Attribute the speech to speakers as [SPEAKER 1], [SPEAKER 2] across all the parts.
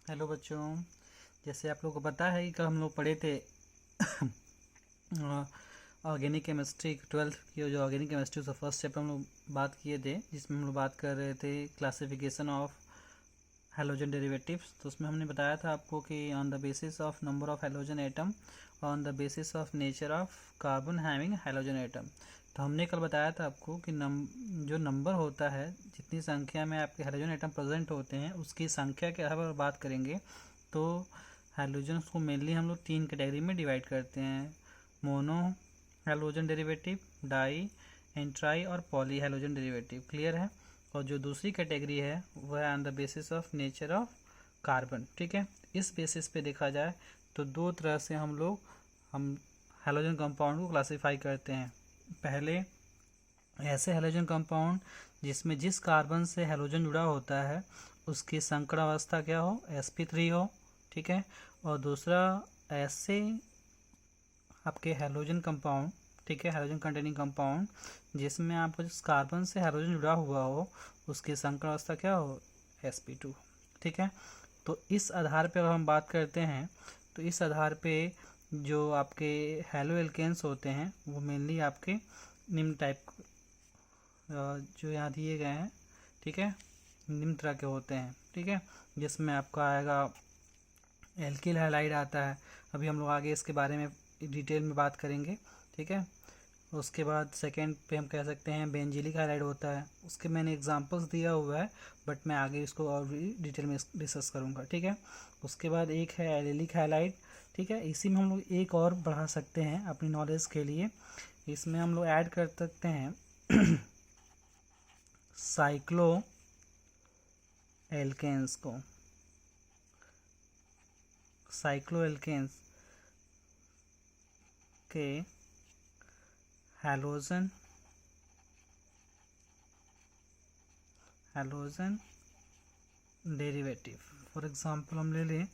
[SPEAKER 1] Hello बच्चों। जैसे आप लोगों को पता है कि कल हम लोग पढ़े थे ऑर्गेनिक केमिस्ट्री 12th की जो ऑर्गेनिक केमिस्ट्री उसका फर्स्ट चैप्टर हम लोग बात किए थे, जिसमें हम लोग बात कर रहे थे क्लासिफिकेशन ऑफ हेलोजन डेरिवेटिव्स। तो उसमें हमने बताया था आपको कि on the basis of number of halogen atom, on the basis of nature of carbon having halogen atom. तो हमने कल बताया था आपको कि जो नंबर होता है, जितनी संख्या में आपके हेलोजन एटम प्रेजेंट होते हैं उसकी संख्या के आधार पर बात करेंगे तो हेलोजन को मेनली हम लोग 3 कैटेगरी में डिवाइड करते हैं: mono halogen derivative, di and tri और पॉली हेलोजन डेरिवेटिव। क्लियर है? और जो दूसरी कैटेगरी है वह है on the basis of nature of carbon. ठीक है, इस बेसिस पे देखा जाए तो दो तरह से हम हेलोजन कंपाउंड को क्लासीफाई करते हैं। पहले ऐसे हेलोजन कंपाउंड जिसमें जिस कार्बन से हेलोजन जुड़ा होता है उसकी संकरण अवस्था क्या हो, sp3 हो। ठीक है, और दूसरा ऐसे आपके हेलोजन कंपाउंड, ठीक है, हेलोजन कंटेनिंग कंपाउंड जिसमें आपको जिस कार्बन से हेलोजन जुड़ा हुआ हो उसकी संकरण अवस्था क्या हो, sp2। ठीक है, तो इस आधार पे अगर हम बात करते हैं तो इस आधार पे जो आपके हेलो एल्केन्स होते हैं वो मेनली आपके निम्न टाइप जो यहाँ दिए गए हैं, ठीक है, निम्न तरह के होते हैं। ठीक है, जिसमें आपका आएगा एल्किल हैलाइड आता है। अभी हम लोग आगे इसके बारे में डिटेल में बात करेंगे। ठीक है, उसके बाद सेकेंड पे हम कह सकते हैं बेंजीलिक हैलाइड होता है। उसके मैंने एग्जांपल्स दिया हुआ है बट मैं आगे इसको और भी डिटेल में डिस्कस करूँगा। ठीक है, उसके बाद एक है एलिलिक हैलाइड। ठीक है, इसी में हम लोग एक और बढ़ा सकते हैं अपनी नॉलेज के लिए। इसमें हम लोग ऐड कर सकते हैं साइक्लो एल्केन्स को। साइक्लो एल्केन्स के हेलोजन डेरिवेटिव। फॉर एग्जांपल हम ले लें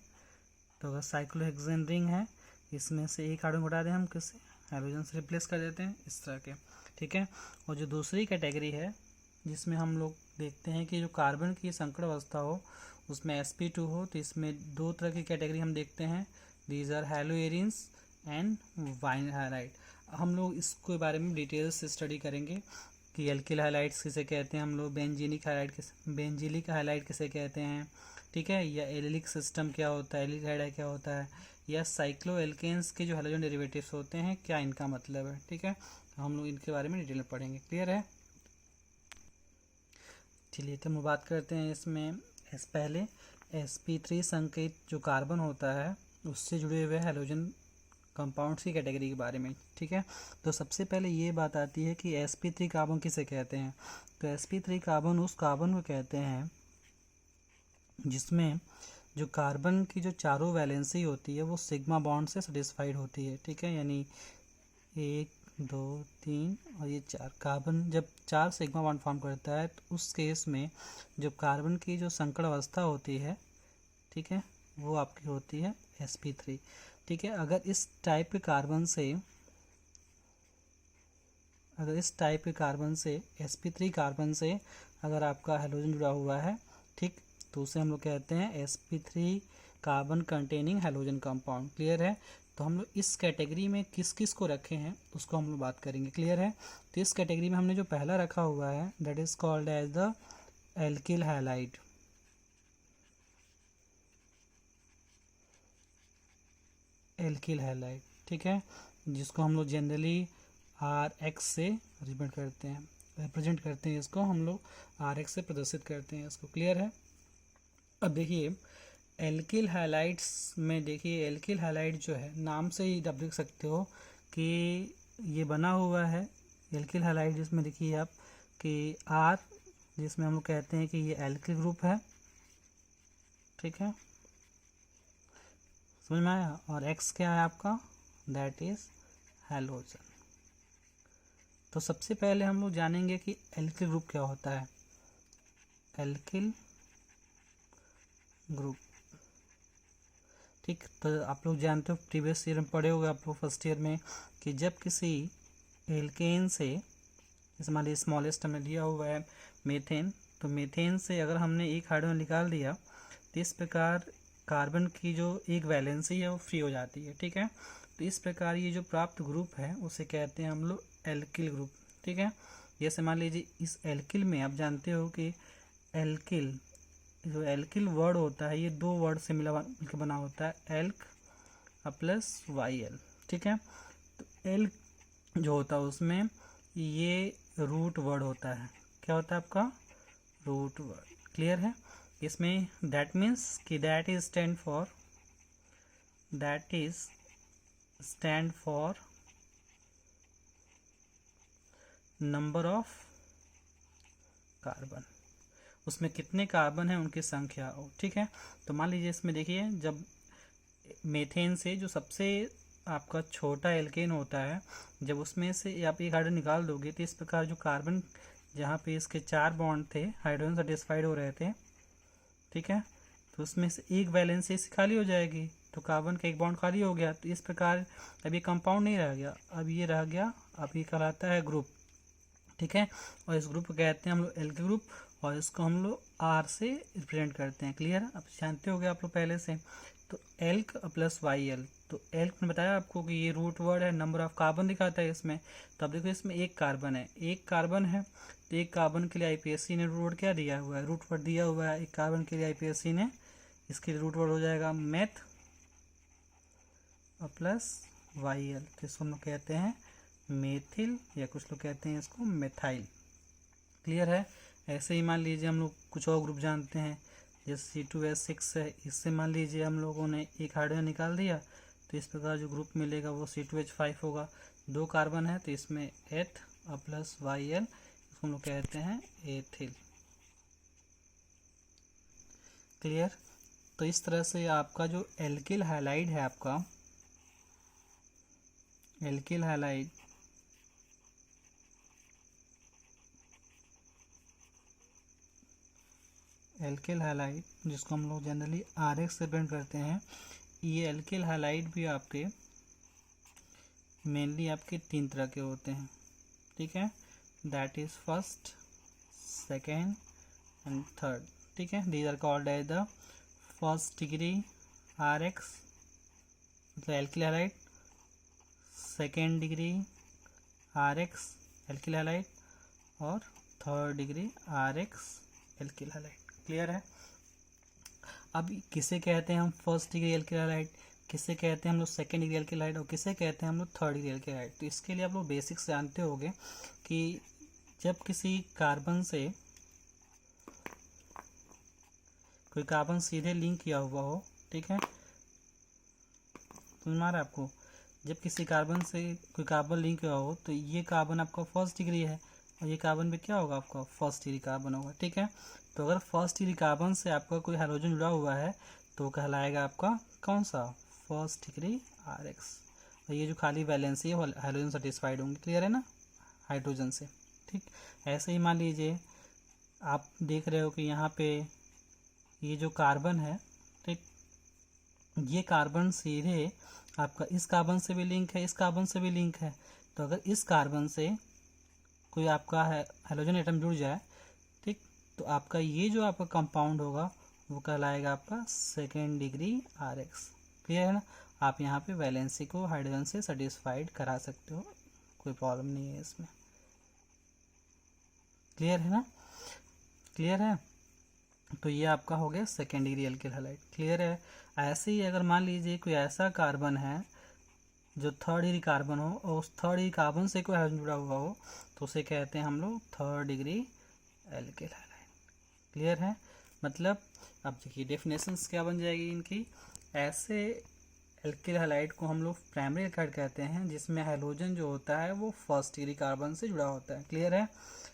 [SPEAKER 1] तो अगर साइक्लोहेक्सेन रिंग है, इसमें से एक कार्बन हटा दें, हम किसी हेलोजन से रिप्लेस कर देते हैं इस तरह के। ठीक है, और जो दूसरी कैटेगरी है जिसमें हम लोग देखते हैं कि जो कार्बन की संकरण अवस्था हो उसमें sp2 हो, तो इसमें दो तरह की कैटेगरी हम देखते हैं, these are haloarenes and vinyl halide. हम लोग इसके बारे में डिटेल से स्टडी करेंगे कि एल्किल हैलाइड्स किसे कहते हैं, हम लोग बेंजीलिक हैलाइड किसे कहते हैं। ठीक है, या एलिलिक सिस्टम क्या होता है, एलिक हैलाइड क्या होता है, या साइक्लो एल्केन्स के जो हेलोजन डेरिवेटिव्स होते हैं क्या इनका मतलब है। ठीक है, तो हम लोग इनके बारे में डिटेल में पढ़ेंगे। क्लियर है? चलिए तो हम बात करते हैं इसमें पहले sp3 संकेत जो कार्बन होता है उससे जुड़े हुए हेलोजन कंपाउंड्स की कैटेगरी के बारे में। ठीक है, तो सबसे पहले ये बात आती है कि sp3 कार्बन किसे कहते हैं। तो sp3 कार्बन उस कार्बन को कहते हैं जिसमें जो कार्बन की जो चारों वैलेंसी होती है वो सिग्मा बॉन्ड से सेटिस्फाइड होती है। ठीक है, यानी 1 2 3 और ये 4 कार्बन जब 4 सिग्मा बॉन्ड फॉर्म करता है तो उस केस में जब कार्बन की जो संकरण अवस्था होती है, ठीक है, वो आपकी होती है sp3। ठीक है, अगर इस टाइप के कार्बन से sp3 कार्बन से अगर आपका हेलोजन जुड़ा हुआ है, ठीक, तो उसे हम लोग कहते हैं sp3 carbon containing halogen compound. Clear है? तो हम लोग इस कैटेगरी में किस किस को रखे हैं उसको हम लोग बात करेंगे। क्लियर है? तो इस कैटेगरी में हमने जो पहला रखा हुआ है that is called as the alkyl halide. Alkyl halide, ठीक है, जिसको हम लोग जनरली RX से रिप्रेजेंट करते हैं इसको हम लोग RX से प्रदर्शित करते हैं इसको। क्लियर है? अब देखिए एल्किल हैलाइड्स में, देखिए एल्किल हैलाइड जो है नाम से ही आप देख सकते हो कि ये बना हुआ है एल्किल हैलाइड, जिसमें देखिए आप कि R, जिसमें हम लोग कहते हैं कि ये एल्किल ग्रुप है। ठीक है, समझ में आया? और X क्या है आपका, दैट इज हैलोजन। तो सबसे पहले हम लोग जानेंगे कि एल्किल ग्रुप क्या होता है। एल्किल ग्रुप, ठीक, तो आप लोग जानते हो प्रीवियस ईयर में पढ़े होंगे आप लोग फर्स्ट ईयर में कि जब किसी एल्केन से, जैसे मान लीजिए स्मॉलेस्ट हमने लिया हुआ है मीथेन, तो मीथेन से अगर हमने एक हाइड्रोजन निकाल दिया तो इस प्रकार कार्बन की जो एक वैलेंसी है वो फ्री हो जाती है, ठीक है। तो इस प्रकार ये जो प्राप्त ग्रुप है उसे कहते हैं हम लोग एल्किल ग्रुप, ठीक है। जैसे मान लीजिए इस एल्किल में आप जानते हो कि एल्किल, जो एल्किल वर्ड होता है ये दो वर्ड से मिलकर बना होता है, एल्क प्लस वाई एल, ठीक है। तो एल्क जो होता है उसमें ये रूट वर्ड होता है, क्या होता है आपका रूट वर्ड, क्लियर है। इसमें दैट मीन्स कि that is stand for number of carbon, उसमें कितने कार्बन हैं उनकी संख्या हो, ठीक है। तो मान लीजिए इसमें देखिए, जब मीथेन से जो सबसे आपका छोटा एल्केन होता है, जब उसमें से आप एक हाइड्रोजन निकाल दोगे तो इस प्रकार जो कार्बन जहाँ पे इसके 4 बॉन्ड थे हाइड्रोजन सेटिस्फाइड हो रहे थे, ठीक है, तो उसमें से एक वैलेंसी खाली हो जाएगी, तो कार्बन का एक बॉन्ड खाली हो गया। तो इस प्रकार अब ये कंपाउंड नहीं रह गया, अब ये रह गया, अब ये कहलाता है ग्रुप, ठीक है। और इस ग्रुप को कहते हैं हम लोग एल्किल ग्रुप, और इसको हम लोग आर से रिप्रेजेंट करते हैं, क्लियर। अब जानते हो गए आप लोग पहले से। तो एल्क प्लस वाई एल, तो एल्क ने बताया आपको कि ये रूट वर्ड है, नंबर ऑफ कार्बन दिखाता है इसमें। तो अब देखो इसमें एक कार्बन है, तो एक कार्बन के लिए आईपीएससी ने रूट वर्ड क्या दिया हुआ है, रूट वर्ड दिया हुआ है एक कार्बन के लिए आईपीएससी ने, इसके रूट वर्ड हो जाएगा मेथ प्लस वाई एल, तो इसको हम लोग कहते हैं मेथिल, या कुछ लोग कहते हैं इसको मेथाइल, क्लियर है। ऐसे ही मान लीजिए हम लोग कुछ और ग्रुप जानते हैं, जैसे C2H6 है, इससे मान लीजिए हम लोगों ने एक हाइड्रोजन निकाल दिया, तो इस प्रकार जो ग्रुप मिलेगा वो C2H5 होगा, 2 कार्बन है तो इसमें एथ प्लस वाई एल, इसको हम लोग कहते हैं एथिल, क्लियर। तो इस तरह से आपका जो एल्किल हैलाइड है, आपका एल्किल हैलाइड जिसको हम लोग जनरली RX से रिप्रेजेंट करते हैं, ये एल्किल हैलाइड भी आपके मेनली आपके 3 तरह के होते हैं, ठीक है। That is first, second and third, ठीक है। These are called as the first degree RX मतलब alkyl halide, second degree RX alkyl halide, और third degree RX alkyl halide, clear है। अब किसे कहते हैं हम फर्स्ट डिग्री एल्किल हैलाइड, किसे कहते हैं हम लोग सेकेंड डिग्री एल्किल हैलाइड, और किसे कहते हैं हम लोग थर्ड डिग्री एल्किल हैलाइड। तो इसके लिए आप लोग बेसिक्स जानते होंगे कि जब किसी कार्बन से कोई कार्बन सीधे लिंक किया हुआ हो, ठीक है, समझ में आ रहा है आपको, जब किसी कार्बन से कोई कार्बन लिंक किया हो तो ये कार्बन आपका फर्स्ट डिग्री है, और ये कार्बन भी क्या होगा आपका फर्स्ट डिग्री कार्बन होगा, ठीक है। तो अगर फर्स्ट डिग्री कार्बन से आपका कोई हाइड्रोजन जुड़ा हुआ है तो कहलाएगा आपका कौन सा फर्स्ट डिग्री RX, और ये जो खाली वैलेंसी है वो हाइड्रोजन सेटिस्फाइड होंगे, क्लियर है ना, हाइड्रोजन से, ठीक। ऐसे ही मान लीजिए आप देख रहे हो कि यहाँ पे ये जो कार्बन है, ठीक, ये कार्बन सीधे आपका इस कार्बन से भी लिंक है, इस कार्बन से भी लिंक है। तो अगर इस कार्बन से कोई आपका है हाइड्रोजन एटम जुड़ जाए, ठीक, तो आपका ये जो आपका कंपाउंड होगा वो कहलाएगा आपका सेकेंड डिग्री RX, क्लियर है ना। आप यहाँ पे वैलेंसी को हाइड्रोजन से सेटिस्फाइड करा सकते हो, कोई प्रॉब्लम नहीं है इसमें, क्लियर है ना, क्लियर है। तो ये आपका हो गया second degree alkyl halide, clear है। ऐसे ही अगर मान लीजिए कोई ऐसा कार्बन है जो थर्ड डिग्री कार्बन हो, और उस थर्ड डिग्री कार्बन से कोई हाइड्रोजन जुड़ा हुआ हो, तो उसे कहते हैं हम लोग third degree alkyl halide, clear है। मतलब अब देखिए डेफिनेशंस क्या बन जाएगी इनकी, ऐसे एल्किल हैलाइड को हम लोग प्राइमरी एल्किल कहते हैं जिसमें हाइड्रोजन जो होता है वो फर्स्ट डिग्री कार्बन से जुड़ा होता है, क्लियर है।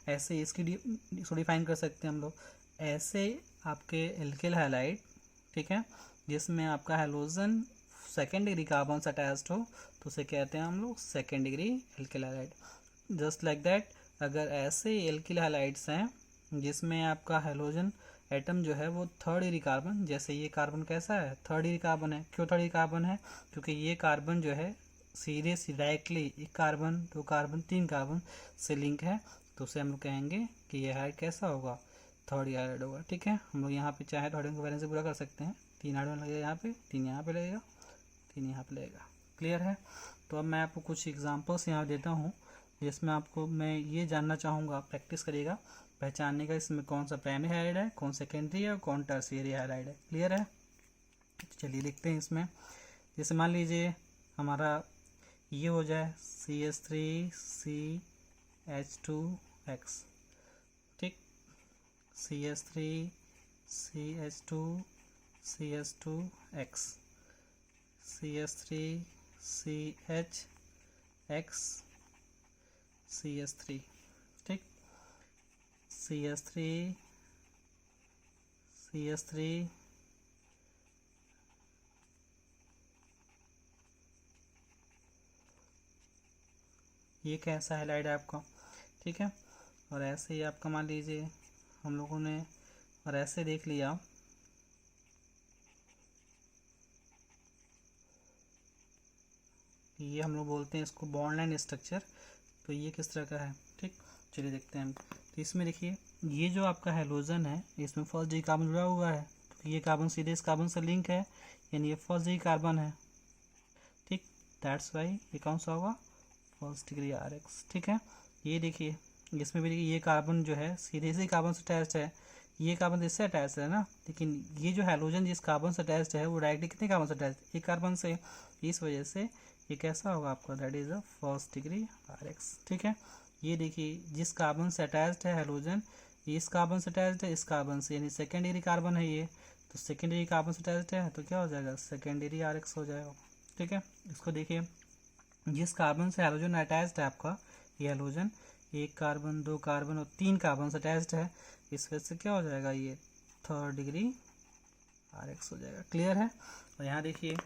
[SPEAKER 1] ऐसे इसकी डिफाइन कर सकते हैं हम लोग, ऐसे आपके एल्किल हैलाइड, ठीक है, जिसमें आपका हाइड्रोजन सेकेंड डिग्री कार्बन से अटैच्ड हो तो उसे कहते हैं हम लोग second degree alkyl halide. Just like that, अगर ऐसे एल्किल हैलाइड्स हैं जिसमें आपका हाइड्रोजन एटम जो है वो थर्ड डिग्री कार्बन, जैसे ये कार्बन कैसा है थर्ड डिग्री कार्बन है, क्यों थर्ड डिग्री कार्बन है, क्योंकि ये कार्बन जो है सीधे डायरेक्टली एक कार्बन, 2 कार्बन, 3 कार्बन से लिंक है, तो उसे हम लोग कहेंगे कि यह है कैसा होगा थर्ड हाइड्रोजन होगा। ठीक है, हम लोग यहाँ पे चाहे तो हाइड्रोजन की वैलेंसी पूरा कर सकते हैं। 3 हाइड्रोजन लगेगा यहाँ पे, 3 यहाँ पे लगेगा, 3 यहाँ पे लगेगा। क्लियर है। तो अब मैं आपको कुछ एग्जांपल्स यहाँ देता हूँ जिसमें आपको मैं ये जानना चाहूँगा, प्रैक्टिस करिएगा पहचानने का इसमें कौन सा प्राइमरी हाइड्राइड है, कौन सेकेंडरी है और कौन टर्शियरी हाइड्राइड है। क्लियर है। चलिए लिखते हैं इसमें। जैसे मान लीजिए हमारा ये हो जाए CH3CH2X, ठीक, CH3CH2CH2X, CH3CHX, CH3, ठीक, CH3 ये कैसा हाइलाइट है आपका। ठीक है, और ऐसे ही आपका मान लीजिए हम लोगों ने और ऐसे देख लिया, ये हम लोग बोलते हैं इसको बॉन्ड लाइन स्ट्रक्चर। तो ये किस तरह का है, ठीक, चलिए देखते हैं हम। तो इसमें देखिए ये जो आपका हैलोजन है इसमें फर्स्ट डिग्री कार्बन जुड़ा हुआ है, तो ये कार्बन सीधे इस कार्बन से लिंक है, यानी ये फर्स्ट डिग्री कार्बन है। ठीक, दैट्स वाई ये कौन सा होगा, फर्स्ट डिग्री RX। ठीक है, ये देखिए इसमें भी देखिए ये कार्बन जो है सीधे से कार्बन से अटैच्ड है, ये कार्बन इससे अटैच्ड है ना, लेकिन ये जो हैलोजन जिस कार्बन से अटैच्ड है वो डायरेक्टली कितने कार्बन से अटैच्ड, एक कार्बन से। इस वजह से ये कैसा होगा आपका, that is a first degree RX। ठीक है, ये देखिए जिस कार्बन से अटैच्ड है हैलोजन, इस कार्बन से अटैच्ड है इस कार्बन से, यानी सेकेंड डिग्री कार्बन है ये, तो सेकेंड डिग्री कार्बन से अटैच्ड है तो क्या हो जाएगा, सेकेंड डिग्री RX हो जाएगा। ठीक है, इसको देखिए जिस कार्बन से हैलोजन अटैच्ड है आपका, ये हैलोजन एक कार्बन, दो कार्बन और 3 कार्बन से अटैच्ड है, इस वजह से क्या हो जाएगा, ये थर्ड डिग्री RX हो जाएगा। क्लियर है। और यहाँ देखिए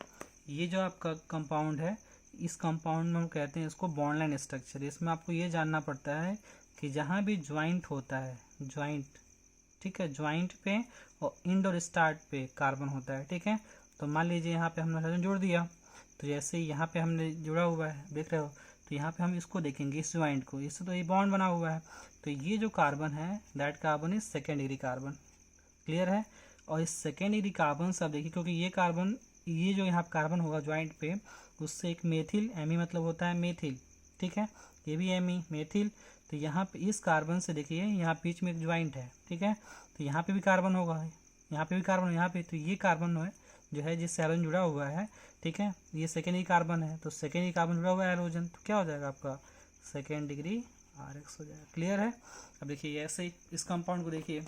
[SPEAKER 1] ये जो आपका कंपाउंड है, इस कंपाउंड में हम कहते हैं इसको बॉन्ड लाइन स्ट्रक्चर। इसमें आपको ये जानना पड़ता है कि जहाँ भी ज्वाइंट होता है, ज्वाइंट, ठीक है, ज्वाइंट पे और इंड और स्टार्ट पे कार्बन होता है। ठीक है, तो मान लीजिए यहाँ पे हमने हाइड्रोजन जोड़ दिया, तो जैसे यहाँ पे हमने जुड़ा हुआ है देख रहे हो, तो यहाँ पे हम इसको देखेंगे इस ज्वाइंट को, इससे तो ये बॉन्ड बना हुआ है, तो ये जो कार्बन है that carbon is second degree carbon. Clear है। और इस सेकेंड डिग्री कार्बन से आप देखिए, क्योंकि ये कार्बन, ये जो यहाँ कार्बन होगा ज्वाइंट पे, उससे एक मेथिल, एमी मतलब होता है मेथिल, ठीक है, ये भी एमी मेथिल, तो यहाँ पे इस कार्बन से देखिए यहाँ बीच में एक ज्वाइंट है, ठीक है, तो यहाँ पे भी कार्बन होगा, यहाँ पे भी कार्बन, यहाँ पे, तो ये कार्बन है जो है जिससे हैलोजन जुड़ा हुआ है। ठीक है, ये सेकेंड डिग्री कार्बन है, तो सेकेंड डिग्री कार्बन जुड़ा हुआ है हैलोजन, तो क्या हो जाएगा आपका, सेकेंड डिग्री RX हो जाएगा। क्लियर है। अब देखिए ऐसे ही इस कंपाउंड को देखिए,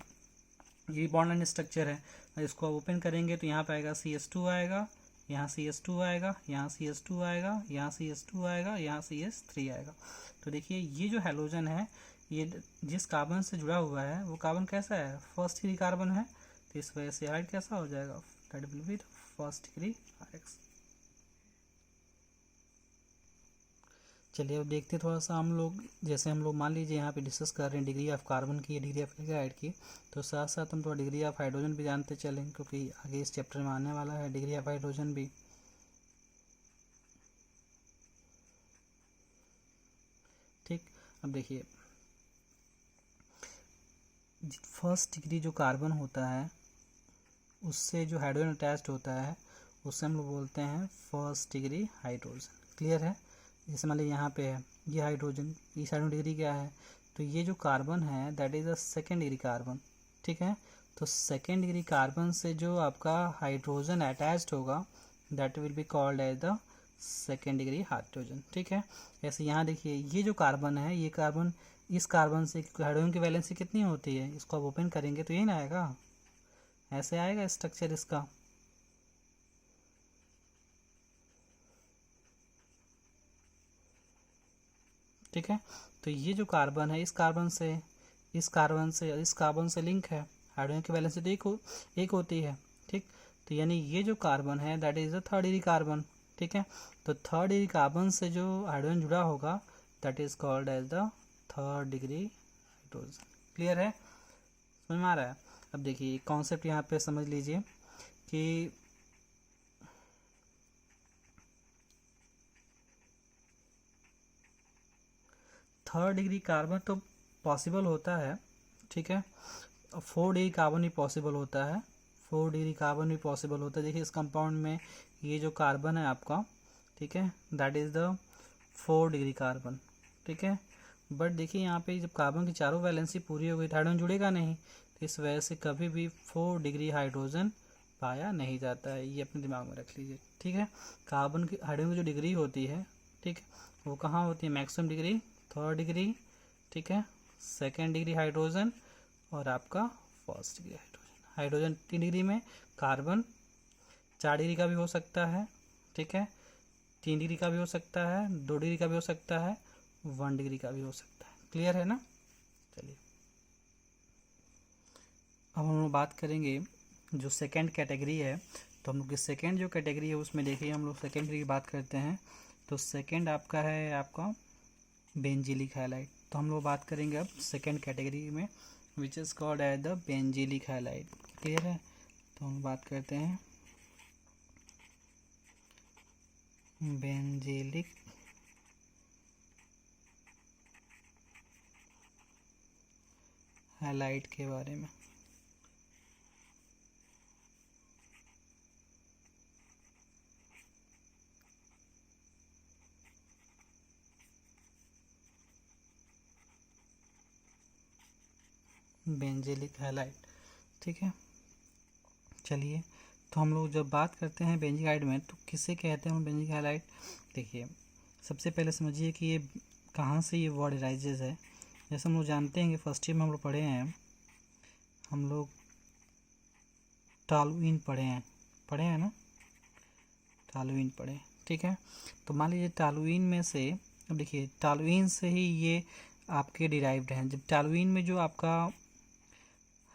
[SPEAKER 1] ये बॉन्ड लाइन स्ट्रक्चर है, इसको ओपन करेंगे तो यहाँ पे आएगा CH2 आएगा, यहाँ CH2 आएगा, यहाँ CH2 आएगा, यहाँ CH2 आएगा, यहाँ CH3 आएगा। तो देखिए ये जो हैलोजन है ये जिस कार्बन से जुड़ा हुआ है वो कार्बन कैसा है, फर्स्ट डिग्री कार्बन है, तो इस वजह से हाइड कैसा हो जाएगा, that will B first degree RX। चलिए अब देखते हैं थोड़ा सा हम लोग, जैसे हम लोग मान लीजिए यहाँ पे डिस्कस कर रहे हैं डिग्री ऑफ कार्बन की, डिग्री ऑफ एल्डिहाइड की, तो साथ साथ हम थोड़ा डिग्री ऑफ हाइड्रोजन भी जानते चलें, क्योंकि आगे इस चैप्टर में आने वाला है डिग्री ऑफ हाइड्रोजन भी। ठीक, अब देखिए फर्स्ट डिग्री जो कार्बन होता है उससे जो हाइड्रोजन अटैच्ड होता है उससे हम लोग बोलते हैं फर्स्ट डिग्री हाइड्रोजन। क्लियर है। जैसे मान लीजिए यहाँ पे है ये हाइड्रोजन, इस हाइड्रोजन डिग्री क्या है, तो ये जो कार्बन है that is a second degree carbon. ठीक है, तो सेकेंड डिग्री कार्बन से जो आपका हाइड्रोजन अटैच्ड होगा that will be called as the second degree hydrogen. ठीक है, ऐसे यहाँ देखिए ये जो कार्बन है, ये कार्बन इस कार्बन से, हाइड्रोजन की वैलेंसी कितनी होती है, इसको आप ओपन करेंगे तो यही ना आएगा, ऐसे आएगा स्ट्रक्चर इसका। ठीक है, तो ये जो कार्बन है इस कार्बन से, इस कार्बन से, इस कार्बन से लिंक है, हाइड्रोजन की वैलेंसी तो एक होती है। ठीक, तो यानी ये जो कार्बन है that is the third degree carbon. ठीक है, तो थर्ड डिग्री कार्बन से जो हाइड्रोजन जुड़ा होगा that is called as the third degree hydrogen. Clear है, समझ में आ रहा है। अब देखिए कॉन्सेप्ट यहाँ पे समझ लीजिए कि थर्ड डिग्री कार्बन तो पॉसिबल होता है, ठीक है, 4 डिग्री कार्बन भी पॉसिबल होता है, 4 डिग्री कार्बन भी पॉसिबल होता है। देखिए इस कंपाउंड में ये जो कार्बन है आपका, ठीक है, that is the 4 degree carbon, ठीक है। बट देखिए यहाँ पे जब कार्बन की चारों वैलेंसी पूरी हो गई तो हाइड्रोजन जुड़ेगा नहीं, तो इस वजह से कभी भी 4 डिग्री हाइड्रोजन पाया नहीं जाता है। ये अपने दिमाग में रख लीजिए, ठीक है। कार्बन की हाइड्रोजन की जो डिग्री होती है, ठीक है, वो कहाँ होती है? मैक्सिमम डिग्री 3rd डिग्री, ठीक है, 2nd डिग्री हाइड्रोजन और आपका 1st degree hydrogen. Hydrogen 3 degree में, कार्बन 4 डिग्री का भी हो सकता है, ठीक है, 3 डिग्री का भी हो सकता है, 2 डिग्री का भी हो सकता है, 1 डिग्री का भी हो सकता है। क्लियर है ना? चलिए अब हम लोग बात करेंगे जो सेकंड कैटेगरी है। तो हम लोग की सेकंड जो कैटेगरी है उसमें देखिए हम लोग सेकंड की बात करते हैं। तो सेकंड आपका है आपका बेंजीलिक हैलाइड। तो हम लोग बात करेंगे अब सेकंड कैटेगरी में, which is called as the benzylic halide. Clear है? तो हम बात करते हैं बेंजीलिक हैलाइड के बारे में। बेंजीलिक हैलाइड, ठीक है। चलिए तो हम लोग जब बात करते हैं बेंजीलिक हैलाइड में तो किसे कहते हैं हम बेंजीलिक हैलाइड? देखिए सबसे पहले समझिए कि ये कहाँ से ये वर्ड राइजेज है। जैसे हम लोग जानते हैं कि फर्स्ट ईयर में हम लोग पढ़े हैं, हम लोग टॉलुइन पढ़े हैं ना, टॉलुइन पढ़े, ठीक है। तो मान लीजिए टॉलुइन में से, अब देखिए टॉलुइन से ही ये आपके डिराइव्ड हैं। जब टॉलुइन में जो आपका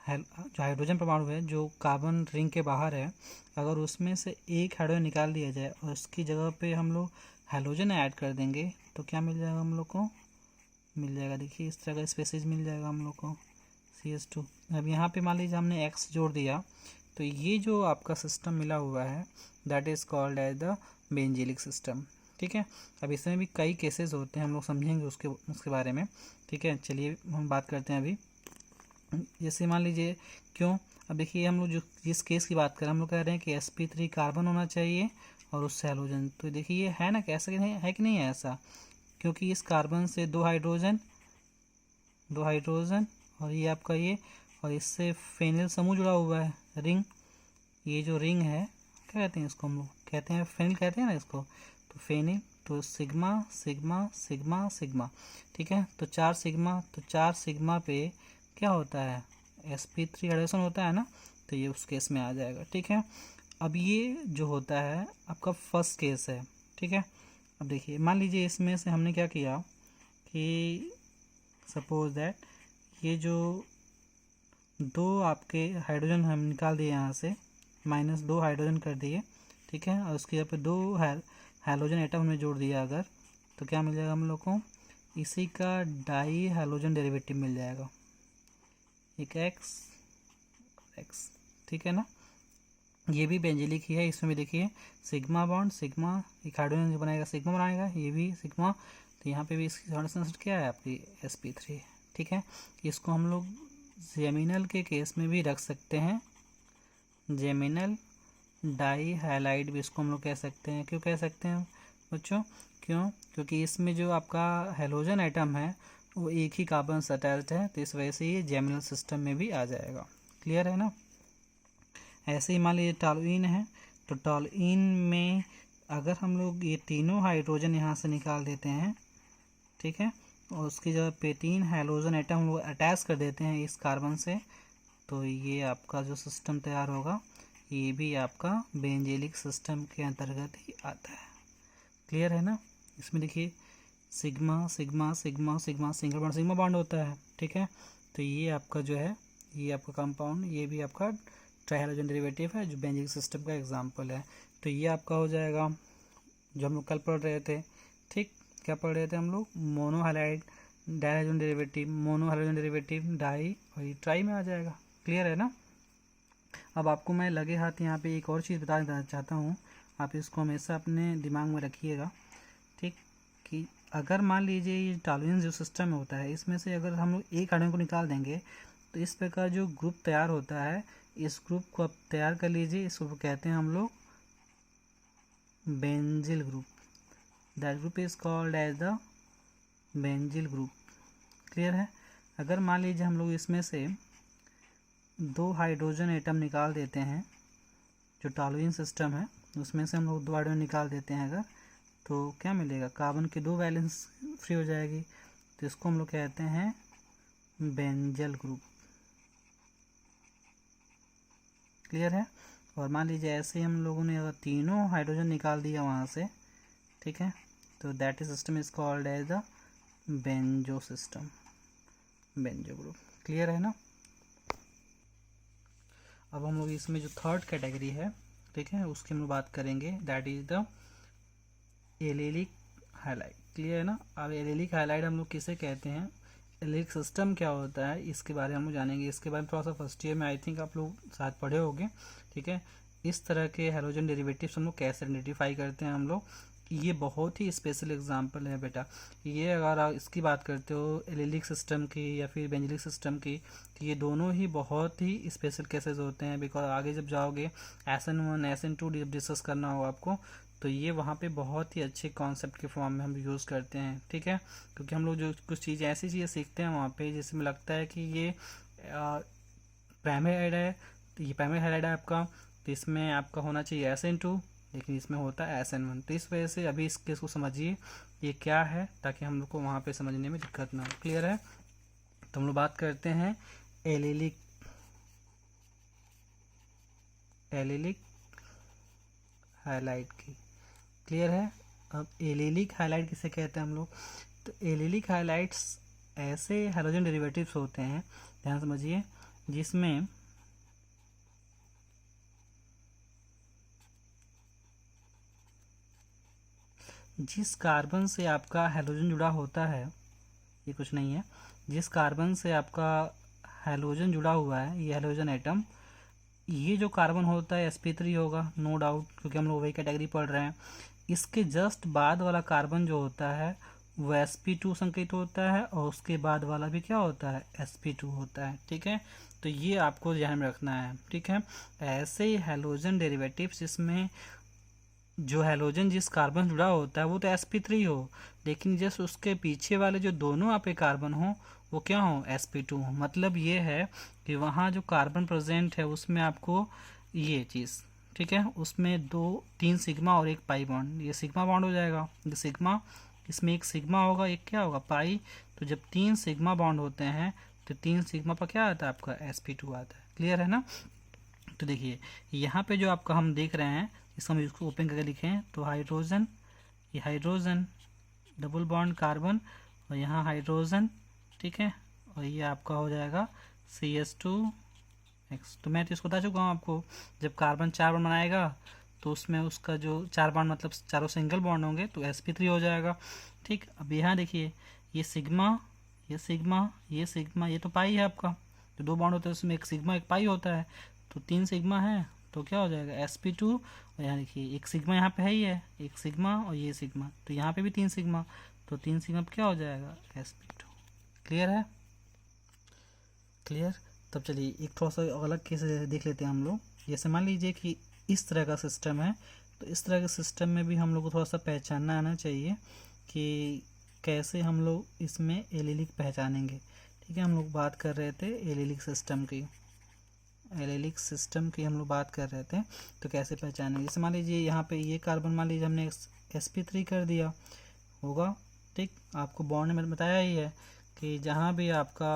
[SPEAKER 1] जो हाइड्रोजन परमाणु है जो कार्बन रिंग के बाहर है, अगर उसमें से एक हाइड्रोजन निकाल दिया जाए और उसकी जगह पे हम लोग हाइड्रोजन ऐड कर देंगे तो क्या मिल जाएगा हम लोग को? मिल जाएगा, देखिए इस तरह का स्पेसीज मिल जाएगा हम लोग को, CH2। अब यहाँ पे मान लीजिए हमने X जोड़ दिया तो ये जो आपका सिस्टम मिला हुआ है that is called as the benzylic system, ठीक है। अब इसमें भी कई केसेस होते हैं, हम लोग समझेंगे उसके बारे में, ठीक है। चलिए हम बात करते हैं अभी। जैसे मान लीजिए क्यों, अब देखिए हम लोग जो जिस केस की बात कर रहे हैं, हम लोग कह रहे हैं कि sp3 कार्बन होना चाहिए और उससे हाइड्रोजन। तो देखिए ये है ना, कैसा है कि नहीं है ऐसा? क्योंकि इस कार्बन से दो हाइड्रोजन और ये आपका ये, और इससे फेनिल समूह जुड़ा हुआ है, रिंग। ये जो रिंग है क्या कहते हैं इसको? हम लोग कहते हैं फेनिल कहते हैं ना इसको। तो फेनिल, तो सिग्मा सिग्मा सिग्मा सिग्मा, ठीक है। तो 4 सिग्मा पे क्या होता है? sp3 हाइड्रोजन होता है ना, तो ये उस केस में आ जाएगा, ठीक है। अब ये जो होता है आपका फर्स्ट केस है, ठीक है। अब देखिए मान लीजिए इसमें से हमने क्या किया कि सपोज दैट ये जो दो आपके हाइड्रोजन हम निकाल दिए यहाँ से, -2 हाइड्रोजन कर दिए, ठीक है, और उसके यहाँ पे 2 हाइड्रोजन एटम हमने जोड़ दिया अगर, तो क्या मिल जाएगा हम लोग को? इसी का डाई हाइड्रोजन डेरिवेटिव मिल जाएगा, एक x, ठीक है ना। ये भी बेंजीलिक ही है, इसमें भी देखिए सिग्मा बॉन्ड, सिग्मा एक हाइड्रोजन जो बनाएगा सिग्मा बनाएगा, ये भी सिग्मा। तो यहाँ पे भी इसकी हाइड्रोजन क्या है आपकी? sp3, ठीक है। इसको हम लोग जेमिनल के केस में भी रख सकते हैं, जेमिनल डाई हैलाइड भी इसको हम लोग कह सकते हैं। क्यों कह सकते हैं बच्चों? क्योंकि इसमें जो आपका हैलोजन आइटम है वो एक ही कार्बन से अटैच्ड है, तो इस वजह से ये जेमिनल सिस्टम में भी आ जाएगा। क्लियर है ना? ऐसे ही मान लीजिए टॉलुइन है, तो टॉलुइन में अगर हम लोग ये तीनों हाइड्रोजन यहाँ से निकाल देते हैं, ठीक है, और उसकी जगह पे 3 हाइड्रोजन एटम वो अटैच कर देते हैं इस कार्बन से, तो ये आपका जो सिस्टम तैयार होगा ये भी आपका बेंजीलिक सिस्टम के अंतर्गत ही आता है। क्लियर है ना? इसमें देखिए sigma sigma sigma sigma single bond sigma bond होता है, ठीक है। तो ये आपका जो है ये आपका कंपाउंड, ये भी आपका ट्राइहाइड्रोजन डेरिवेटिव है जो बेंजीलिक सिस्टम का एग्जांपल है। तो ये आपका हो जाएगा जो हम लोग कल पढ़ रहे थे, ठीक। क्या पढ़ रहे थे हम लोग? मोनोहाइलाइड डाइहाइड्रोजन डेरिवेटिव, मोनोहाइड्रोजन डेरिवेटिव डाई, और ये ट्राई में आ जाएगा। क्लियर है ना? अब आपको मैं लगे हाथ यहाँ पे एक और चीज़ बता देना चाहता हूँ, आप इसको हमेशा अपने दिमाग में रखिएगा, ठीक। कि अगर मान लीजिए ये टॉलरेंस जो सिस्टम में होता है इसमें से अगर हम लोग एक हाइड्रोजन को निकाल देंगे तो इस प्रकार जो ग्रुप तैयार होता है, इस ग्रुप को आप तैयार कर लीजिए। इसको कहते हैं हम लोग benzyl group. That group is called as the benzyl group. Clear है। अगर मान लीजिए हम लोग इसमें से 2 हाइड्रोजन एटम निकाल देते हैं, जो टॉलुइन सिस्टम है उसमें से हम लोग 2 हाइड्रोजन निकाल देते हैं अगर, तो क्या मिलेगा, कार्बन की 2 वैलेंस फ्री हो जाएगी। तो इसको हम लोग कहते हैं बेंजल ग्रुप। क्लियर है। और मान लीजिए ऐसे ही हम लोगों ने अगर तीनों हाइड्रोजन निकाल दिया वहाँ से, ठीक है, तो that is system is called as the benzo system, benzo group. Clear है ना। अब हम लोग इसमें जो थर्ड कैटेगरी है, ठीक है, उसकी हम लोग बात करेंगे, that is the allylic highlight. Clear है ना। अब एलिलिक हाइलाइट हम लोग किसे कहते हैं, एलिलिक सिस्टम क्या होता है, इसके बारे में हम लोग जानेंगे। इसके बारे में थोड़ा सा फर्स्ट ईयर में आई थिंक आप लोग शायद पढ़े होंगे। ठीक है, इस तरह के हैलोजन डेरिवेटिव्स हम लोग कैसे आइडेंटिफाई करते हैं हम लोग, ये बहुत ही स्पेशल एग्जांपल है बेटा। ये अगर आप इसकी बात करते हो एलिलिक सिस्टम की या फिर बेंजिलिक सिस्टम की, तो ये दोनों ही बहुत ही स्पेशल केसेस होते हैं। बिकॉज आगे जब जाओगे SN1 SN2 डिस्कस करना हो आपको, तो ये वहाँ पे बहुत ही अच्छे कॉन्सेप्ट के फॉर्म में हम यूज़ करते हैं। ठीक है, क्योंकि हम लोग जो कुछ चीज़ें ऐसी चीज़ें सीखते हैं वहाँ पे जिसमें लगता है कि ये प्राइमरी हाइलाइट है, तो ये प्राइमरी हाइलाइट है आपका, तो इसमें आपका होना चाहिए SN2, लेकिन इसमें होता है SN1। तो इस वजह से अभी इस केस को समझिए ये क्या है, ताकि हम लोग को वहाँ पे समझने में दिक्कत ना हो। क्लियर है। तो हम लोग बात करते हैं एलिलिक हाइलाइट की। क्लियर है। अब एलिलिक हाइलाइट किसे कहते हैं हम लोग, तो एलिलिक हाइलाइट्स ऐसे हैलोजन डेरिवेटिव्स होते हैं, ध्यान समझिए, जिसमें जिस कार्बन से आपका हैलोजन जुड़ा होता है, ये कुछ नहीं है, जिस कार्बन से आपका हैलोजन जुड़ा हुआ है, ये हैलोजन एटम, ये जो कार्बन होता है sp3 होगा, नो डाउट, क्योंकि हम लोग वही कैटेगरी पढ़ रहे हैं। इसके जस्ट बाद वाला कार्बन जो होता है वो sp2 संकेत होता है, और उसके बाद वाला भी क्या होता है, sp2 होता है। ठीक है, तो ये आपको ध्यान में रखना है। ठीक है, ऐसे ही हैलोजन डेरिवेटिव्स जिसमें जो हैलोजन जिस कार्बन जुड़ा होता है वो तो sp3 हो, लेकिन जस्ट उसके पीछे वाले जो दोनों आपके कार्बन हो वो क्या हो, sp2 हो। मतलब ये है कि वहाँ जो कार्बन प्रेजेंट है उसमें आपको ये चीज़, ठीक है, उसमें 3 सिग्मा और एक पाई बॉन्ड, ये सिग्मा बॉन्ड हो जाएगा, ये सिग्मा, इसमें एक सिग्मा होगा, एक क्या होगा, पाई। तो जब 3 सिग्मा बॉन्ड होते हैं तो 3 सिग्मा पर क्या आता है, आपका sp2 आता है। क्लियर है ना। तो देखिए यहाँ पे जो आपका हम देख रहे हैं, इसको हम इसको ओपन करके लिखें तो हाइड्रोजन, ये हाइड्रोजन, डबल बॉन्ड कार्बन, और यहाँ हाइड्रोजन, ठीक है, और ये आपका हो जाएगा CH2X। तो मैं तो इसको बता चुका हूँ आपको, जब कार्बन 4 बॉन्ड बनाएगा तो उसमें उसका जो 4 बॉन्ड मतलब चारों सिंगल बॉन्ड होंगे तो sp3 हो जाएगा। ठीक, अब यहाँ देखिए ये सिग्मा, ये सिग्मा, ये सिग्मा, ये तो पाई है आपका, तो 2 बॉन्ड होते हैं उसमें एक सिग्मा एक पाई होता है, तो 3 सिग्मा है, तो क्या हो जाएगा sp2। और यहाँ देखिए एक सिग्मा यहाँ पे है ही है, एक सिग्मा और ये सिग्मा, तो यहाँ पे भी 3 सिग्मा, तो 3 सिग्मा पे क्या हो जाएगा, sp2। क्लियर है। क्लियर। तब चलिए एक थोड़ा सा अलग केस देख लेते हैं हम लोग। जैसे मान लीजिए कि इस तरह का सिस्टम है, तो इस तरह के सिस्टम में भी हम लोग को थोड़ा सा पहचानना आना चाहिए कि कैसे हम लोग इसमें एलिलिक पहचानेंगे। ठीक है, हम लोग बात कर रहे थे एलिलिक सिस्टम की, एलिलिक सिस्टम की हम लोग बात कर रहे थे, तो कैसे पहचानेंगे। जैसे मान लीजिए यहाँ पे ये कार्बन मान लीजिए हमने sp3 कर दिया होगा। ठीक, आपको बॉन्ड में बताया ही है कि जहाँ भी आपका,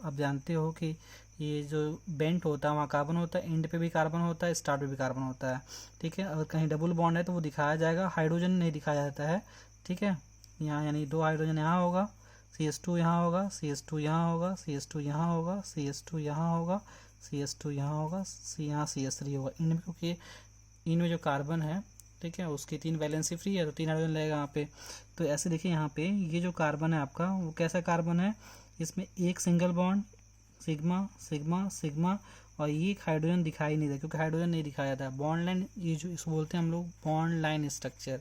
[SPEAKER 1] आप जानते हो कि ये जो बेंट होता है वहाँ कार्बन होता है, एंड पे भी कार्बन होता है, स्टार्ट पे भी कार्बन होता है। ठीक है, अगर कहीं डबल बॉन्ड है तो वो दिखाया जाएगा, हाइड्रोजन नहीं दिखाया जाता है। ठीक है, यहाँ यानी 2 हाइड्रोजन यहाँ होगा, CH2 यहाँ होगा, CH2 यहाँ होगा, CH2 यहाँ होगा, CH2 यहाँ होगा, CH2 यहाँ होगा, यहाँ CH3 होगा इनमें, क्योंकि इनमें जो कार्बन है, ठीक है, उसकी 3 वैलेंसी फ्री है तो 3 हाइड्रोजन लगेगा यहाँ पे। तो ऐसे देखिए यहाँ पे ये जो कार्बन है आपका वो कैसा कार्बन है, इसमें एक single bond, sigma sigma sigma, और ये एक हाइड्रोजन दिखाई नहीं देता क्योंकि हाइड्रोजन नहीं दिखाया जाता है। बॉन्ड लाइन, ये जो इसको बोलते हैं हम लोग bond line structure,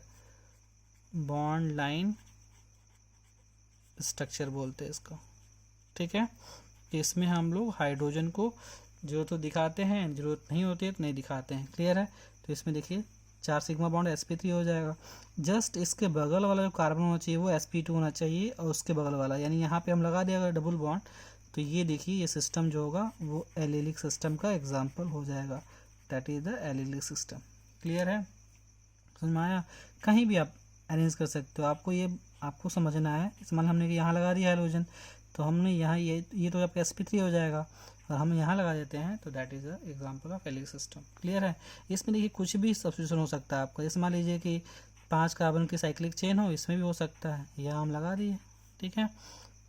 [SPEAKER 1] bond line structure बोलते हैं इसको। ठीक है, इसमें हम लोग हाइड्रोजन को जरूरत तो दिखाते हैं, जरूरत नहीं होती है तो नहीं दिखाते हैं। क्लियर है। तो इसमें देखिए 4 सिग्मा बॉन्ड sp3 हो जाएगा। जस्ट इसके बगल वाला जो कार्बन होना चाहिए वो sp2 होना चाहिए, और उसके बगल वाला यानी यहाँ पे हम लगा दिया अगर डबल बॉन्ड, तो ये देखिए ये सिस्टम जो होगा वो एलिलिक सिस्टम का एग्जाम्पल हो जाएगा, that is the allylic system. Clear है, समझ में आया। कहीं भी आप अरेंज कर सकते हो, आपको समझना है। इस मान हमने यहाँ लगा दिया हाइड्रोजन, तो हमने यहाँ ये तो आपका sp3 हो जाएगा, और हम यहाँ लगा देते हैं तो that is the example of allylic system. Clear है। इसमें देखिए कुछ भी सब्स्टिट्यूशन हो सकता है आपका, जैसे मान लीजिए कि 5 कार्बन की साइक्लिक चेन हो, इसमें भी हो सकता है, यह हम लगा दिए। ठीक है।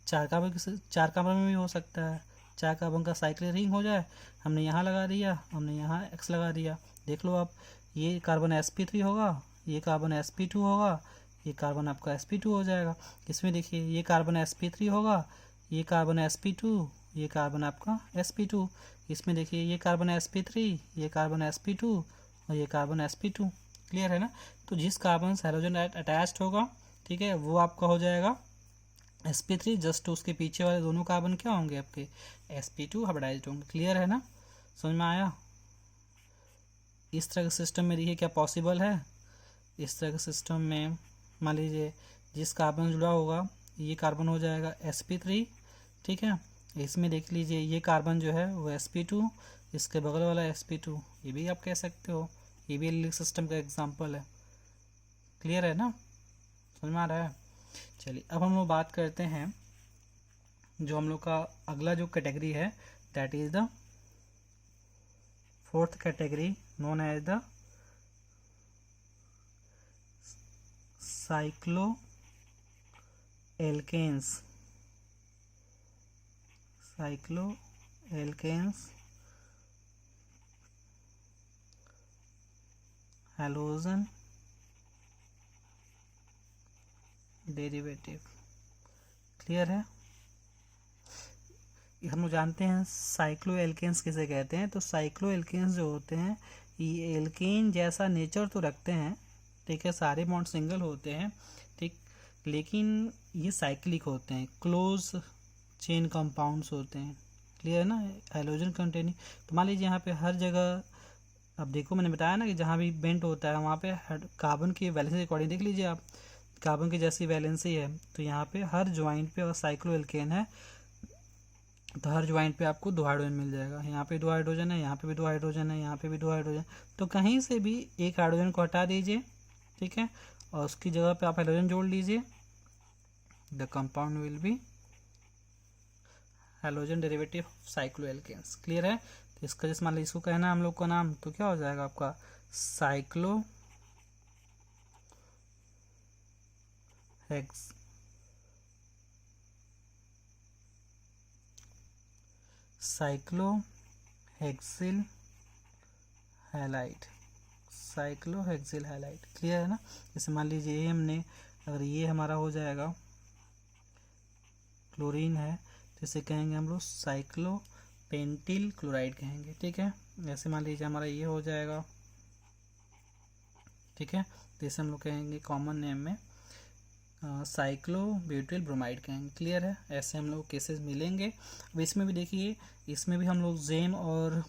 [SPEAKER 1] 4 कार्बन में भी हो सकता है, 4 कार्बन का साइक्लिक रिंग हो जाए, हमने यहाँ लगा दिया, हमने यहाँ X लगा दिया। देख लो आप, ये कार्बन sp3 होगा, ये कार्बन sp2 होगा, ये कार्बन आपका sp2 हो जाएगा। इसमें देखिए ये कार्बन sp3 होगा, ये कार्बन sp2, ये कार्बन आपका sp2। इसमें देखिए ये कार्बन sp3, ये कार्बन sp2 और ये कार्बन sp2। क्लियर है ना। तो जिस कार्बन से हाइड्रोजन अटैच्ड होगा, ठीक है, वो आपका हो जाएगा sp3। जस्ट उसके पीछे वाले दोनों कार्बन क्या होंगे आपके sp2 हाइब्रिडाइज्ड होंगे। क्लियर है ना, समझ में आया। इस तरह के सिस्टम में देखिए क्या पॉसिबल है। इस तरह के सिस्टम में मान लीजिए जिस कार्बन जुड़ा होगा ये कार्बन हो जाएगा sp3। ठीक है। इसमें देख लीजिए ये कार्बन जो है वो sp2, इसके बगल वाला sp2, ये भी आप कह सकते हो, ये भी एलिलिक सिस्टम का एग्जांपल है। क्लियर है ना, समझ में आ रहा है। चलिए अब हम लोग बात करते हैं जो हम लोग का अगला जो कैटेगरी है, that is the 4th category known as the cyclo alkenes halogen derivative. Clear है। हम लोग जानते हैं साइक्लो एल्केन्स किसे कहते हैं। तो साइक्लो एल्केन्स जो होते हैं ये एल्केन जैसा नेचर तो रखते हैं, ठीक है, सारे बॉन्ड सिंगल होते हैं, ठीक, लेकिन ये साइक्लिक होते हैं, क्लोज चेन कंपाउंड्स होते हैं। क्लियर है ना, हाइड्रोजन कंटेनिंग। तो मान लीजिए यहाँ पे हर जगह, अब देखो मैंने बताया ना कि जहाँ भी बेंट होता है वहाँ पे कार्बन की वैलेंसी अकॉर्डिंग देख लीजिए आप, कार्बन की जैसी वैलेंसी है, तो यहाँ पे हर ज्वाइंट पे अगर साइक्लो एल्केन है तो हर ज्वाइंट पे आपको 2 हाइड्रोजन मिल जाएगा। यहाँ पे 2 हाइड्रोजन है, यहाँ पे भी 2 हाइड्रोजन है, यहाँ पे भी 2 हाइड्रोजन। तो कहीं से भी एक हाइड्रोजन को हटा दीजिए, ठीक है, और उसकी जगह पे आप हाइड्रोजन जोड़ लीजिए, the compound will be hydrogen derivative of cyclo alkenes. Clear है। तो इसका जैसे मान लीजिए इसको कहना है हम लोग का नाम, तो क्या हो जाएगा आपका साइक्लो हेक्सिल हैलाइड। क्लियर है ना। जैसे मान लीजिए ये हमने, अगर ये हमारा हो जाएगा क्लोरीन है, तो इसे कहेंगे हम लोग साइक्लोपेंटिल क्लोराइड कहेंगे। ठीक है। जैसे मान लीजिए हमारा ये हो जाएगा, ठीक है, तो इसे हम लोग कहेंगे कॉमन नेम में साइक्लोब्यूटिल ब्रोमाइड कहेंगे। क्लियर है। ऐसे हम लोग केसेस मिलेंगे। अब इसमें भी देखिए, इसमें भी हम लोग जेम और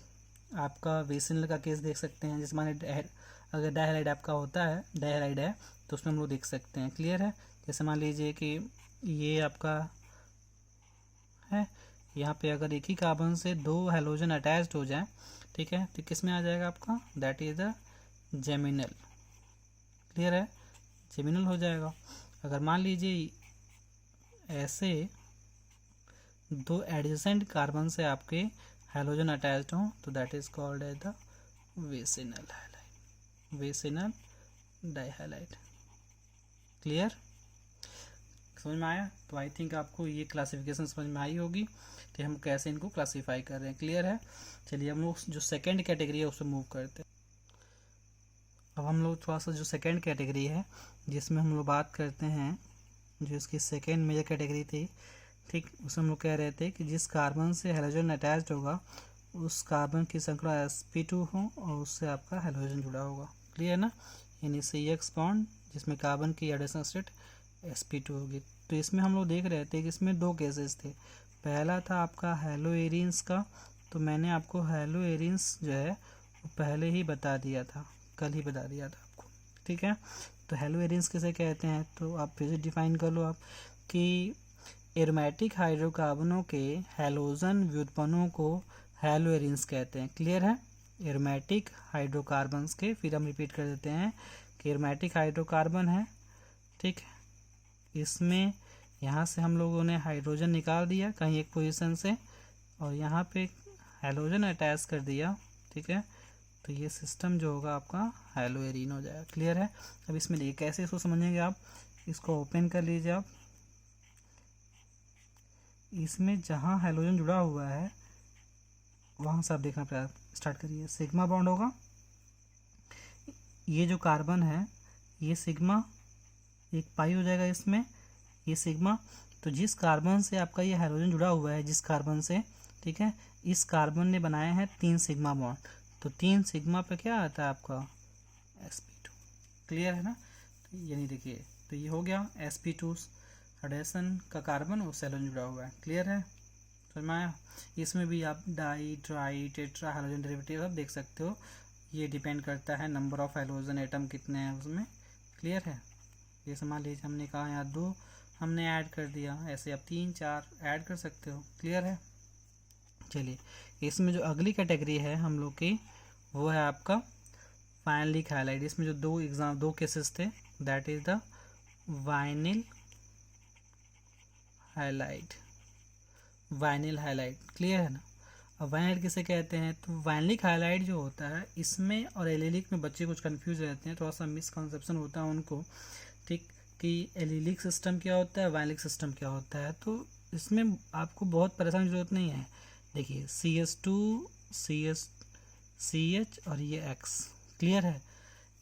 [SPEAKER 1] आपका वेसिनल का केस देख सकते हैं। जिसमें अगर डाइहाइलाइड आपका होता है, डाइहाइलाइड है, तो उसमें हम लोग देख सकते हैं। क्लियर है। जैसे मान लीजिए कि ये आपका है, यहाँ पे अगर एक ही कार्बन से 2 हैलोजन अटैच्ड हो जाए, ठीक है, तो किस में आ जाएगा आपका, that is the geminal. Clear है, जेमिनल हो जाएगा। अगर मान लीजिए ऐसे 2 एडजेसेंट कार्बन से आपके हैलोजन अटैच्ड हों, तो that is called as the vicinal dihalide. Clear, समझ में आया। तो आई थिंक आपको ये क्लासिफिकेशन समझ में आई होगी कि हम कैसे इनको क्लासीफाई कर रहे हैं। क्लियर है। चलिए हम लोग जो सेकेंड कैटेगरी है उस पर मूव करते हैं। अब हम लोग थोड़ा सा जो सेकेंड कैटेगरी है जिसमें हम लोग बात करते हैं, जो इसकी सेकेंड मेजर कैटेगरी थी, ठीक, उसमें हम लोग कह रहे थे कि जिस कार्बन से हैलोजन अटैच्ड होगा उस कार्बन की संख्या sp2 हो और उससे आपका हैलोजन जुड़ा होगा। क्लियर ना, यानी CX बॉन्ड जिसमें कार्बन की एडिशनल स्टेट sp2 होगी। तो इसमें हम लोग देख रहे थे कि इसमें 2 केसेस थे। पहला था आपका हेलोएरिन्स का, तो मैंने आपको हेलोएरिन्स जो है वो पहले ही बता दिया था, कल ही बता दिया था आपको, ठीक है। तो हेलोएरिन्स किसे कहते हैं, तो आप फिर से डिफाइन कर लो आप कि एरोमेटिक हाइड्रोकार्बनों के हैलोजन व्युत्पन्नों को हेलोएरिन्स कहते हैं। क्लियर है, एरोमेटिक हाइड्रोकार्बन्स के, फिर हम रिपीट कर देते हैं कि एरोमेटिक हाइड्रोकार्बन है, ठीक है, इसमें यहाँ से हम लोगों ने हाइड्रोजन निकाल दिया कहीं एक पोजीशन से और यहाँ पे हैलोजन अटैच कर दिया, ठीक है, तो ये सिस्टम जो होगा आपका हेलोएरिन हो जाएगा। क्लियर है। अब इसमें देखिए कैसे इसको समझेंगे आप, इसको ओपन कर लीजिए आप, इसमें जहाँ हेलोजन जुड़ा हुआ है वहाँ से आप देखना स्टार्ट करिए, सिग्मा बॉन्ड होगा, ये जो कार्बन है ये सिग्मा एक पाई हो जाएगा इसमें, ये सिग्मा, तो जिस कार्बन से आपका ये हाइड्रोजन जुड़ा हुआ है, जिस कार्बन से, ठीक है, इस कार्बन ने बनाया है 3 सिग्मा बॉन्ड, तो 3 सिग्मा पे क्या आता है आपका sp2। क्लियर है ना, तो यानी देखिए, तो ये हो गया sp2 एडिशन का कार्बन और हाइड्रोजन जुड़ा हुआ है। क्लियर है, समझ में आया। इसमें भी आप di, tri, tetra hydrogen derivative आप देख सकते हो, ये डिपेंड करता है नंबर ऑफ हाइड्रोजन एटम कितने हैं उसमें। क्लियर है, ये मान लीजिए हमने कहा यहाँ 2 हमने ऐड कर दिया, ऐसे आप 3, 4 ऐड कर सकते हो। क्लियर है। चलिए, इसमें जो अगली कैटेगरी है हम लोग की वो है आपका वाइनिलिक हाइलाइट। इसमें जो दो केसेस थे, that is the vinyl highlight, vinyl highlight. Clear है ना। अब वाइनिल किसे कहते हैं, तो वाइनिलिक हाइलाइट जो होता है इसमें और एलिलिक में बच्चे कुछ कंफ्यूज रहते हैं, थोड़ा सा मिसकंसेप्शन होता है उनको, ठीक, कि एलिलिक सिस्टम क्या होता है, वाइनिलिक सिस्टम क्या होता है। तो इसमें आपको बहुत परेशान की जरूरत नहीं है। देखिए CH2 CH और ये X। क्लियर है।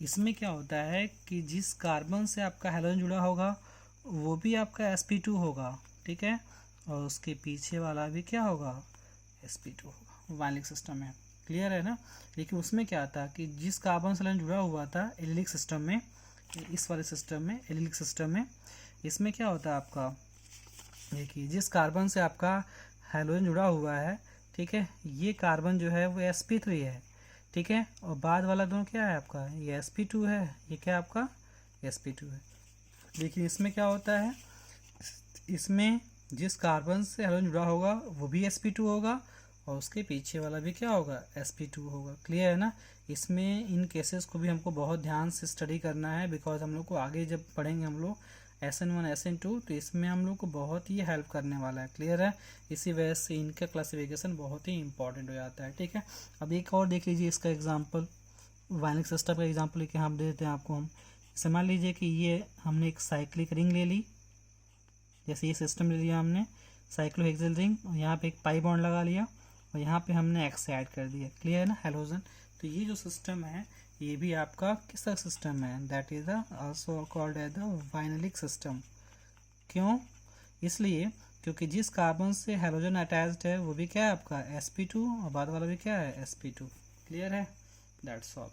[SPEAKER 1] इसमें क्या होता है कि जिस कार्बन से आपका हाइड्रोजन जुड़ा होगा वो भी आपका sp2 होगा, ठीक है, और उसके पीछे वाला भी क्या होगा sp2 होगा, वाइनिलिक सिस्टम है। क्लियर है ना। लेकिन उसमें क्या था कि जिस कार्बन से जुड़ा हुआ था एलिलिक सिस्टम में, इस वाले सिस्टम में, एलिलिक सिस्टम में, इसमें क्या होता है आपका, देखिए जिस कार्बन से आपका हाइड्रोजन जुड़ा हुआ है, ठीक है, ये कार्बन जो है वो sp3 है, ठीक है, और बाद वाला दोनों क्या है आपका, ये sp2 है, ये क्या आपका sp2 है। देखिए इसमें क्या होता है, इसमें जिस कार्बन से हाइड्रोजन जुड़ा होगा वो भी sp2 होगा और उसके पीछे वाला भी क्या होगा sp2 होगा। क्लियर है ना। इसमें इन केसेस को भी हमको बहुत ध्यान से स्टडी करना है, बिकॉज हम लोग को आगे जब पढ़ेंगे हम लोग SN1 SN2 तो इसमें हम लोग को बहुत ही हेल्प करने वाला है। क्लियर है। इसी वजह से इनका क्लासिफिकेशन बहुत ही इंपॉर्टेंट हो जाता है, ठीक है। अब एक और देख लीजिए इसका एग्जाम्पल, वाइनिलिक सिस्टम का एग्जाम्पल लेके हम दे देते हैं आपको। हम मान लीजिए कि ये हमने एक साइक्लिक रिंग ले ली, जैसे ये सिस्टम ले लिया हमने साइक्लोहेक्सिल रिंग, और यहाँ पे एक पाई बॉन्ड लगा लिया और यहाँ पे हमने X ऐड कर दिया। क्लियर है ना, हेलोजन। तो ये जो सिस्टम है ये भी आपका किसका सिस्टम है, that is the also called as the vinylic system. क्यों, इसलिए क्योंकि जिस कार्बन से हेलोजन अटैच्ड है वो भी क्या है आपका sp2 और बाद वाला भी क्या है sp2। क्लियर है, दैट्स ऑल।